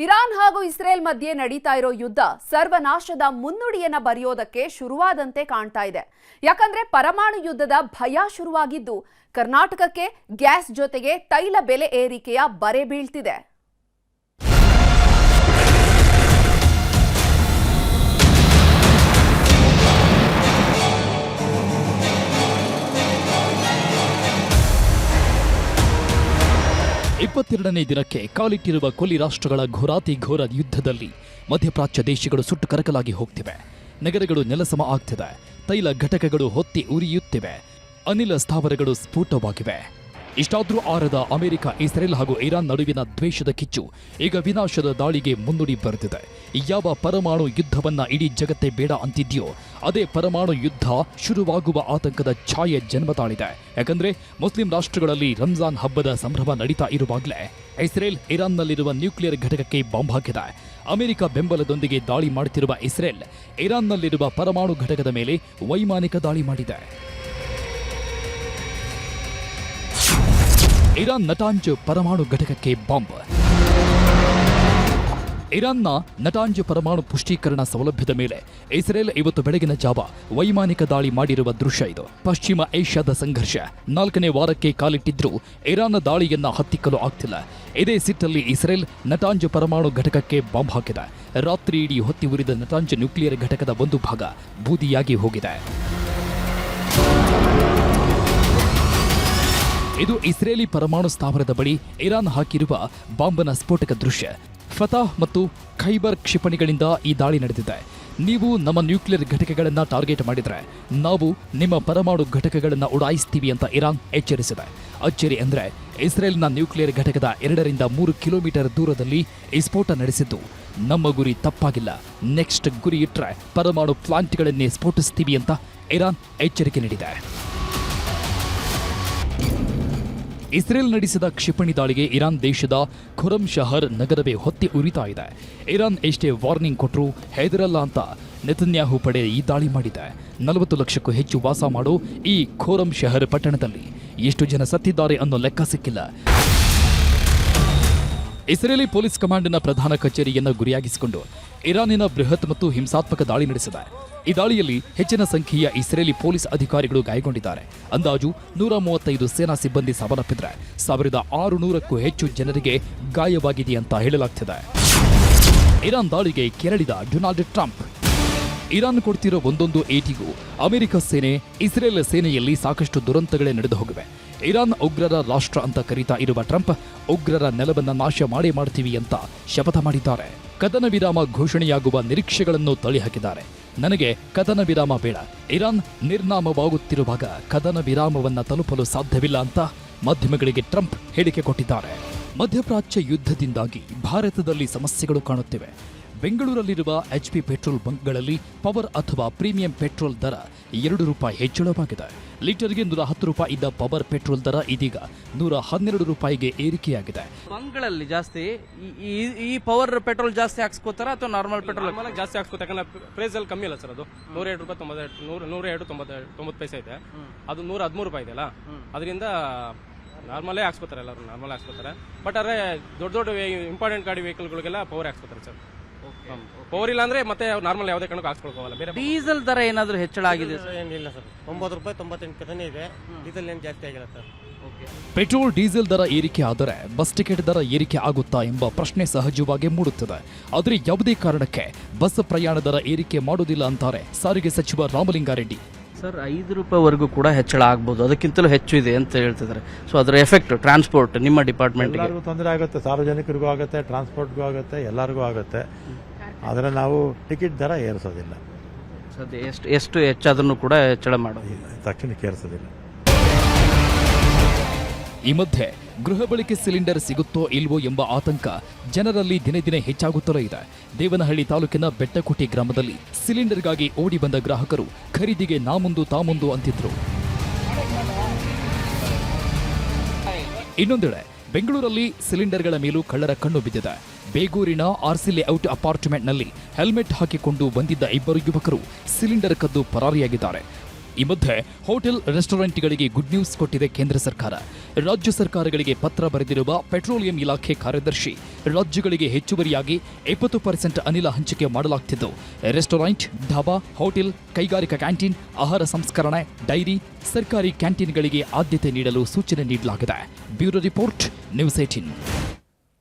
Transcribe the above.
Iran ಹಾಗೂ Israel ಮಧ್ಯೆ ನಡೀತಾ ಇರೋ ಯುದ್ಧ ಸರ್ವನಾಶದ ಮುನ್ನುಡಿಯನ್ನ ಬರೆಯೋದಕ್ಕೆ ಶುರುವಾದಂತೆ ಕಾಣ್ತಾ ಇದೆ. ಯಾಕಂದ್ರೆ ಪರಮಾಣು ಯುದ್ಧದ ಭಯ ಶುರುವಾಗಿದ್ದು ಕರ್ನಾಟಕಕ್ಕೆ ಗ್ಯಾಸ್ ಜೊತೆಗೆ ತೈಲ ಬೆಲೆ ಏರಿಕೆಯ ಬರೆ ಬೀಳ್ತಿದೆ. ಇಪ್ಪತ್ತೆರಡನೇ ದಿನಕ್ಕೆ ಕಾಲಿಟ್ಟಿರುವ ಕೊಲ್ಲಿ ರಾಷ್ಟ್ರಗಳ ಘೋರ ಯುದ್ಧದಲ್ಲಿ ಮಧ್ಯಪ್ರಾಚ್ಯ ದೇಶಗಳು ಸುಟ್ಟು ಕರಕಲಾಗಿ ಹೋಗ್ತಿವೆ. ನಗರಗಳು ನೆಲಸಮ ಆಗ್ತಿವೆ. ತೈಲ ಘಟಕಗಳು ಹೊತ್ತಿ ಉರಿಯುತ್ತಿವೆ. ಅನಿಲ ಸ್ಥಾವರಗಳು ಸ್ಫೋಟವಾಗಿವೆ. ಇಷ್ಟಾದ್ರೂ ಆರದ ಅಮೆರಿಕ, ಇಸ್ರೇಲ್ ಹಾಗೂ ಇರಾನ್ ನಡುವಿನ ದ್ವೇಷದ ಕಿಚ್ಚು ಈಗ ವಿನಾಶದ ದಾಳಿಗೆ ಮುನ್ನುಡಿ ಬರೆದಿದೆ. ಯಾವ ಪರಮಾಣು ಯುದ್ಧವನ್ನ ಇಡೀ ಜಗತ್ತೇ ಬೇಡ ಅಂತಿದ್ಯೋ ಅದೇ ಪರಮಾಣು ಯುದ್ಧ ಶುರುವಾಗುವ ಆತಂಕದ ಛಾಯೆ ಜನ್ಮ ತಾಳಿದೆ. ಯಾಕಂದ್ರೆ ಮುಸ್ಲಿಂ ರಾಷ್ಟ್ರಗಳಲ್ಲಿ ರಂಜಾನ್ ಹಬ್ಬದ ಸಂಭ್ರಮ ನಡೀತಾ ಇರುವಾಗಲೇ ಇಸ್ರೇಲ್ ಇರಾನ್ನಲ್ಲಿರುವ ನ್ಯೂಕ್ಲಿಯರ್ ಘಟಕಕ್ಕೆ ಬಾಂಬ್ ಹಾಕಿದೆ. ಅಮೆರಿಕ ಬೆಂಬಲದೊಂದಿಗೆ ದಾಳಿ ಮಾಡುತ್ತಿರುವ ಇಸ್ರೇಲ್ ಇರಾನ್ನಲ್ಲಿರುವ ಪರಮಾಣು ಘಟಕದ ಮೇಲೆ ವೈಮಾನಿಕ ದಾಳಿ ಮಾಡಿದೆ. ಇರಾನ್ ನಟಾಂಜ್ ಪರಮಾಣು ಘಟಕಕ್ಕೆ ಬಾಂಬ್. ಇರಾನ್ನ ನಟಾಂಜ್ ಪರಮಾಣು ಪುಷ್ಟೀಕರಣ ಸೌಲಭ್ಯದ ಮೇಲೆ ಇಸ್ರೇಲ್ ಇವತ್ತು ಬೆಳಗಿನ ಜಾವ ವೈಮಾನಿಕ ದಾಳಿ ಮಾಡಿರುವ ದೃಶ್ಯ ಇದು. ಪಶ್ಚಿಮ ಏಷ್ಯಾದ ಸಂಘರ್ಷ 4ನೇ ವಾರಕ್ಕೆ ಕಾಲಿಟ್ಟಿದ್ರೂ ಇರಾನ್ನ ದಾಳಿಯನ್ನ ಹತ್ತಿಕ್ಕಲು ಆಗ್ತಿಲ್ಲ. ಇದೇ ಸಿಟ್ಟಲ್ಲಿ ಇಸ್ರೇಲ್ ನಟಾಂಜ್ ಪರಮಾಣು ಘಟಕಕ್ಕೆ ಬಾಂಬ್ ಹಾಕಿದೆ. ರಾತ್ರಿ ಇಡೀ ಹೊತ್ತಿ ಉರಿದ ನಟಾಂಜ್ ನ್ಯೂಕ್ಲಿಯರ್ ಘಟಕದ ಒಂದು ಭಾಗ ಬೂದಿಯಾಗಿ ಹೋಗಿದೆ. ಇದು ಇಸ್ರೇಲಿ ಪರಮಾಣು ಸ್ಥಾವರದ ಬಳಿ ಇರಾನ್ ಹಾಕಿರುವ ಬಾಂಬನ ಸ್ಫೋಟಕ ದೃಶ್ಯ. ಫತಾಹ್ ಮತ್ತು ಖೈಬರ್ ಕ್ಷಿಪಣಿಗಳಿಂದ ಈ ದಾಳಿ ನಡೆದಿದೆ. ನೀವು ನಮ್ಮ ನ್ಯೂಕ್ಲಿಯರ್ ಘಟಕಗಳನ್ನು ಟಾರ್ಗೆಟ್ ಮಾಡಿದ್ರೆ ನಾವು ನಿಮ್ಮ ಪರಮಾಣು ಘಟಕಗಳನ್ನು ಉಡಾಯಿಸ್ತೀವಿ ಅಂತ ಇರಾನ್ ಎಚ್ಚರಿಸಿದೆ. ಅಚ್ಚರಿ ಅಂದ್ರೆ ಇಸ್ರೇಲ್ನ ನ್ಯೂಕ್ಲಿಯರ್ ಘಟಕದ 2 ರಿಂದ 3 ಕಿಲೋಮೀಟರ್ ದೂರದಲ್ಲಿ ಈ ಸ್ಫೋಟ ನಡೆಸಿದ್ದು ನಮ್ಮ ಗುರಿ ತಪ್ಪಾಗಿಲ್ಲ, ನೆಕ್ಸ್ಟ್ ಗುರಿ ಇಟ್ರೆ ಪರಮಾಣು ಪ್ಲಾಂಟ್ಗಳನ್ನೇ ಸ್ಫೋಟಿಸ್ತೀವಿ ಅಂತ ಇರಾನ್ ಎಚ್ಚರಿಕೆ ನೀಡಿದೆ. ಇಸ್ರೇಲ್ ನಡೆಸಿದ ಕ್ಷಿಪಣಿ ದಾಳಿಗೆ ಇರಾನ್ ದೇಶದ ಖುರಮ್ ಶಹರ್ ನಗರವೇ ಹೊತ್ತಿ ಉರಿತಾ ಇದೆ. ಇರಾನ್ ಎಷ್ಟೇ ವಾರ್ನಿಂಗ್ ಕೊಟ್ಟರೂ ಹೆದರಲ್ಲ ಅಂತ ನೆತನ್ಯಾಹು ಪಡೆ ಈ ದಾಳಿ ಮಾಡಿದೆ. 40 ಲಕ್ಷಕ್ಕೂ ಹೆಚ್ಚು ವಾಸ ಮಾಡೋ ಈ ಖುರಮ್ ಶಹರ್ ಪಟ್ಟಣದಲ್ಲಿ ಎಷ್ಟು ಜನ ಸತ್ತಿದ್ದಾರೆ ಅನ್ನೋ ಲೆಕ್ಕ ಸಿಕ್ಕಿಲ್ಲ. ಇಸ್ರೇಲಿ ಪೊಲೀಸ್ ಕಮಾಂಡ್ನ ಪ್ರಧಾನ ಕಚೇರಿಯನ್ನು ಗುರಿಯಾಗಿಸಿಕೊಂಡು ಇರಾನಿನ ಬೃಹತ್ ಮತ್ತು ಹಿಂಸಾತ್ಮಕ ದಾಳಿ ನಡೆಸಿದೆ. ಈ ದಾಳಿಯಲ್ಲಿ ಹೆಚ್ಚಿನ ಸಂಖ್ಯೆಯ ಇಸ್ರೇಲಿ ಪೊಲೀಸ್ ಅಧಿಕಾರಿಗಳು ಗಾಯಗೊಂಡಿದ್ದಾರೆ. ಅಂದಾಜು 135 ಸೇನಾ ಸಿಬ್ಬಂದಿ ಸಾವನ್ನಪ್ಪಿದ್ರೆ 1600ಕ್ಕೂ ಹೆಚ್ಚು ಜನರಿಗೆ ಗಾಯವಾಗಿದೆ ಅಂತ ಹೇಳಲಾಗ್ತಿದೆ. ಇರಾನ್ ದಾಳಿಗೆ ಕೆರಳಿದ ಡೊನಾಲ್ಡ್ ಟ್ರಂಪ್. ಇರಾನ್ ಕೊಡ್ತಿರೋ ಒಂದೊಂದು ಏಟಿಗೂ ಅಮೆರಿಕ ಸೇನೆ, ಇಸ್ರೇಲ್ ಸೇನೆಯಲ್ಲಿ ಸಾಕಷ್ಟು ದುರಂತಗಳೇ ನಡೆದು ಹೋಗಿವೆ. ಇರಾನ್ ಉಗ್ರರ ರಾಷ್ಟ್ರ ಅಂತ ಕರೀತಾ ಇರುವ ಟ್ರಂಪ್ ಉಗ್ರರ ನೆಲವನ್ನ ನಾಶ ಮಾಡೇ ಮಾಡ್ತೀವಿ ಅಂತ ಶಪಥ ಮಾಡಿದ್ದಾರೆ. ಕದನ ವಿರಾಮ ಘೋಷಣೆಯಾಗುವ ನಿರೀಕ್ಷೆಗಳನ್ನು ತಳ್ಳಿಹಾಕಿದ್ದಾರೆ. ನನಗೆ ಕದನ ವಿರಾಮ ಬೇಡ, ಇರಾನ್ ನಿರ್ನಾಮವಾಗುತ್ತಿರುವಾಗ ಕದನ ವಿರಾಮವನ್ನ ತಲುಪಲು ಸಾಧ್ಯವಿಲ್ಲ ಅಂತ ಮಾಧ್ಯಮಗಳಿಗೆ ಟ್ರಂಪ್ ಹೇಳಿಕೆ ಕೊಟ್ಟಿದ್ದಾರೆ. ಮಧ್ಯಪ್ರಾಚ್ಯ ಯುದ್ಧದಿಂದಾಗಿ ಭಾರತದಲ್ಲಿ ಸಮಸ್ಯೆಗಳು ಕಾಣುತ್ತಿವೆ. ಬೆಂಗಳೂರಲ್ಲಿರುವ HP ಪೆಟ್ರೋಲ್ ಬಂಕ್ಗಳಲ್ಲಿ ಪವರ್ ಅಥವಾ ಪ್ರೀಮಿಯಂ ಪೆಟ್ರೋಲ್ ದರ ₹2 ಹೆಚ್ಚಳವಾಗಿದೆ. ಲೀಟರ್ಗೆ ₹110 ಇದ್ದ ಪವರ್ ಪೆಟ್ರೋಲ್ ದರ ಇದೀಗ ₹112ಗೆ ಏರಿಕೆಯಾಗಿದೆ. ಬಂಕ್ಗಳಲ್ಲಿ ಜಾಸ್ತಿ ಈ ಪವರ್ ಪೆಟ್ರೋಲ್ ಜಾಸ್ತಿ ಹಾಕ್ಸ್ಕೋತಾರ ಅಥವಾ ನಾರ್ಮಲ್ ಪೆಟ್ರೋಲ್ ಜಾಸ್ತಿ ಹಾಕ್ಸ್ಕೋತಾರೆ? ಯಾಕಂದ್ರೆ ಪ್ರೈಸ್ ಅಲ್ಲಿ ಕಮ್ಮಿ ಅಲ್ಲ ಸರ್, ಅದು ₹102.90 ಇದೆ. ಅದು ₹113 ಇದೆಯಲ್ಲ, ಅದರಿಂದ ನಾರ್ಮಲೇ ಹಾಕ್ಸ್ಕೋತಾರೆ, ಎಲ್ಲರೂ ನಾರ್ಮಲ್ ಹಾಕ್ಸ್ಕೋತಾರೆ. ಬಟ್ ಅದೇ ದೊಡ್ಡ ಇಂಪಾರ್ಟೆಂಟ್ ಗಾಡಿ ವೆಹಿಕಲ್ಗಳಿಗೆಲ್ಲ ಪವರ್ ಹಾಕ್ಸ್ಕೋತಾರೆ ಸರ್. ಪವರ್ ಇಲ್ಲ ಅಂದ್ರೆ ಮತ್ತೆ ನಾರ್ಮಲ್ ಯಾವುದೇ ಕಾರಣಕ್ಕೂ ಹಾಕ್ಸ್ಕೊಳ್ಕೋಲ್ಲ. ಬೇರೆ ಡೀಸೆಲ್ ದರ ಏನಾದರೂ ಹೆಚ್ಚಳ ಆಗಿದೆ? ಏನಿಲ್ಲ ಸರ್, ₹90.98 ಇದೆ. ಡೀಸೆಲ್ ಏನು ಜಾಸ್ತಿ ಆಗಿಲ್ಲ ಸರ್. ಪೆಟ್ರೋಲ್ ಡೀಸೆಲ್ ದರ ಏರಿಕೆ ಆದರೆ ಬಸ್ ಟಿಕೆಟ್ ದರ ಏರಿಕೆ ಆಗುತ್ತಾ ಎಂಬ ಪ್ರಶ್ನೆ ಸಹಜವಾಗಿ ಮೂಡುತ್ತದೆ. ಆದರೆ ಯಾವುದೇ ಕಾರಣಕ್ಕೆ ಬಸ್ ಪ್ರಯಾಣ ದರ ಏರಿಕೆ ಮಾಡುವುದಿಲ್ಲ ಅಂತಾರೆ ಸಾರಿಗೆ ಸಚಿವ ರಾಮಲಿಂಗಾರೆಡ್ಡಿ. ಸರ್, ₹5ವರೆಗೂ ಕೂಡ ಹೆಚ್ಚಳ ಆಗ್ಬೋದು, ಅದಕ್ಕಿಂತಲೂ ಹೆಚ್ಚು ಇದೆ ಅಂತ ಹೇಳ್ತಿದ್ದಾರೆ. ಸೊ ಅದರ ಎಫೆಕ್ಟ್ ಟ್ರಾನ್ಸ್ಪೋರ್ಟ್ ನಿಮ್ಮ ಡಿಪಾರ್ಟ್ಮೆಂಟ್ಗೆ ತೊಂದರೆ ಆಗುತ್ತೆ, ಸಾರ್ವಜನಿಕರಿಗೂ ಆಗುತ್ತೆ, ಟ್ರಾನ್ಸ್ಪೋರ್ಟ್ಗೂ ಆಗುತ್ತೆ, ಎಲ್ಲರಿಗೂ ಆಗುತ್ತೆ. ಆದರೆ ನಾವು ಟಿಕೆಟ್ ದರ ಏರಿಸೋದಿಲ್ಲ. ಸದ್ಯ ಎಷ್ಟು ಹೆಚ್ಚಾದ್ರೂ ಕೂಡ ಹೆಚ್ಚಳ ಮಾಡೋದಿಲ್ಲ, ತಕ್ಷಣಕ್ಕೆ ಏರಿಸೋದಿಲ್ಲ. ಈ ಮಧ್ಯೆ ಗೃಹ ಬಳಕೆ ಸಿಲಿಂಡರ್ ಸಿಗುತ್ತೋ ಇಲ್ವೋ ಎಂಬ ಆತಂಕ ಜನರಲ್ಲಿ ದಿನೇ ದಿನೇ ಹೆಚ್ಚಾಗುತ್ತಲೇ ಇದೆ. ದೇವನಹಳ್ಳಿ ತಾಲೂಕಿನ ಬೆಟ್ಟಕೋಟೆ ಗ್ರಾಮದಲ್ಲಿ ಸಿಲಿಂಡರ್ಗಾಗಿ ಓಡಿ ಬಂದ ಗ್ರಾಹಕರು ಖರೀದಿಗೆ ನಾಮುಂದು ತಾಮುಂದು ಅಂತಿದ್ರು. ಇನ್ನೊಂದೆಡೆ ಬೆಂಗಳೂರಲ್ಲಿ ಸಿಲಿಂಡರ್ಗಳ ಮೇಲೂ ಕಳ್ಳರ ಕಣ್ಣು ಬಿದ್ದಿದೆ. ಬೇಗೂರಿನ RC ಲೇಔಟ್ ಅಪಾರ್ಟ್ಮೆಂಟ್ನಲ್ಲಿ ಹೆಲ್ಮೆಟ್ ಹಾಕಿಕೊಂಡು ಬಂದಿದ್ದ 2 ಯುವಕರು ಸಿಲಿಂಡರ್ ಕದ್ದು ಪರಾರಿಯಾಗಿದ್ದಾರೆ. ಈ ಮಧ್ಯೆ ಹೋಟೆಲ್ ರೆಸ್ಟೋರೆಂಟ್ಗಳಿಗೆ ಗುಡ್ ನ್ಯೂಸ್ ಕೊಟ್ಟಿದೆ ಕೇಂದ್ರ ಸರ್ಕಾರ. ರಾಜ್ಯ ಸರ್ಕಾರಗಳಿಗೆ ಪತ್ರ ಬರೆದಿರುವ ಪೆಟ್ರೋಲಿಯಂ ಇಲಾಖೆ ಕಾರ್ಯದರ್ಶಿ ರಾಜ್ಯಗಳಿಗೆ ಹೆಚ್ಚುವರಿಯಾಗಿ 20% ಅನಿಲ ಹಂಚಿಕೆ ಮಾಡಲಾಗ್ತಿದ್ದು ರೆಸ್ಟೋರೆಂಟ್, ಢಾಬಾ, ಹೋಟೆಲ್, ಕೈಗಾರಿಕಾ ಕ್ಯಾಂಟೀನ್, ಆಹಾರ ಸಂಸ್ಕರಣೆ, ಡೈರಿ, ಸರ್ಕಾರಿ ಕ್ಯಾಂಟೀನ್ಗಳಿಗೆ ಆದ್ಯತೆ ನೀಡಲು ಸೂಚನೆ ನೀಡಲಾಗಿದೆ. Bureau report, news 18.